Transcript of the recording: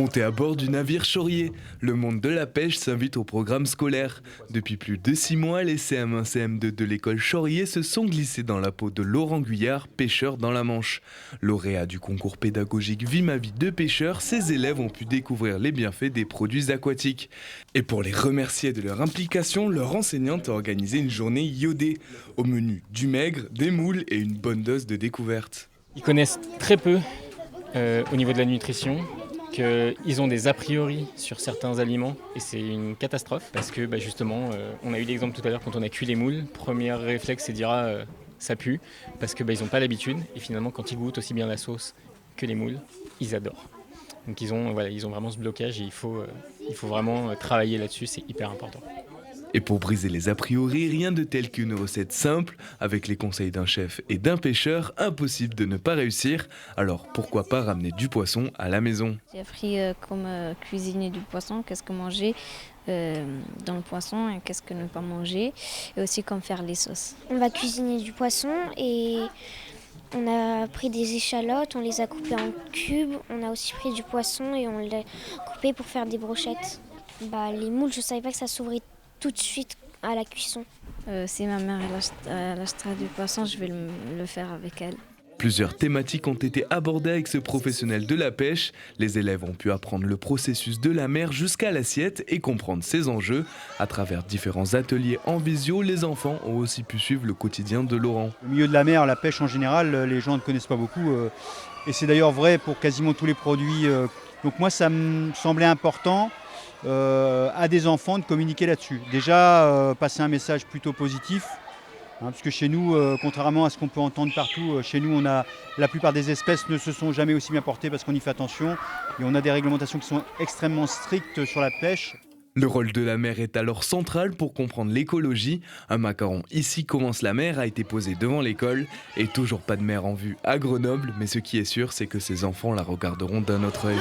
Montez à bord du navire Chaurier. Le monde de la pêche s'invite au programme scolaire. Depuis plus de 6 mois, les CM1, CM2 de l'école Chaurier se sont glissés dans la peau de Laurent Guyard, pêcheur dans la Manche. Lauréat du concours pédagogique Vie ma vie de pêcheur, ces élèves ont pu découvrir les bienfaits des produits aquatiques. Et pour les remercier de leur implication, leur enseignante a organisé une journée iodée. Au menu du maigre, des moules et une bonne dose de découverte. Ils connaissent très peu au niveau de la nutrition, qu'ils ont des a priori sur certains aliments et c'est une catastrophe parce que justement, on a eu l'exemple tout à l'heure quand on a cuit les moules, premier réflexe c'est de dire ça pue parce que ils n'ont pas l'habitude et finalement quand ils goûtent aussi bien la sauce que les moules, ils adorent. Donc ils ont vraiment ce blocage et il faut vraiment travailler là-dessus, c'est hyper important. Et pour briser les a priori, rien de tel qu'une recette simple, avec les conseils d'un chef et d'un pêcheur, impossible de ne pas réussir. Alors pourquoi pas ramener du poisson à la maison? J'ai appris comment cuisiner du poisson, qu'est-ce que manger dans le poisson et qu'est-ce que ne pas manger, et aussi comment faire les sauces. On va cuisiner du poisson et on a pris des échalotes, on les a coupées en cubes, on a aussi pris du poisson et on l'a coupé pour faire des brochettes. Les moules, je ne savais pas que ça s'ouvrait tout de suite à la cuisson. Si ma mère elle achètera du poisson, je vais le faire avec elle. Plusieurs thématiques ont été abordées avec ce professionnel de la pêche. Les élèves ont pu apprendre le processus de la mer jusqu'à l'assiette et comprendre ses enjeux. À travers différents ateliers en visio, les enfants ont aussi pu suivre le quotidien de Laurent. Au milieu de la mer, la pêche en général, les gens ne connaissent pas beaucoup. Et c'est d'ailleurs vrai pour quasiment tous les produits. Donc moi, ça me semblait important à des enfants de communiquer là-dessus. Déjà, passer un message plutôt positif. Parce que chez nous, contrairement à ce qu'on peut entendre partout, chez nous, la plupart des espèces ne se sont jamais aussi bien portées parce qu'on y fait attention. Et on a des réglementations qui sont extrêmement strictes sur la pêche. Le rôle de la mer est alors central pour comprendre l'écologie. Un macaron Ici commence la mer a été posé devant l'école. Et toujours pas de mer en vue à Grenoble, mais ce qui est sûr, c'est que ces enfants la regarderont d'un autre œil.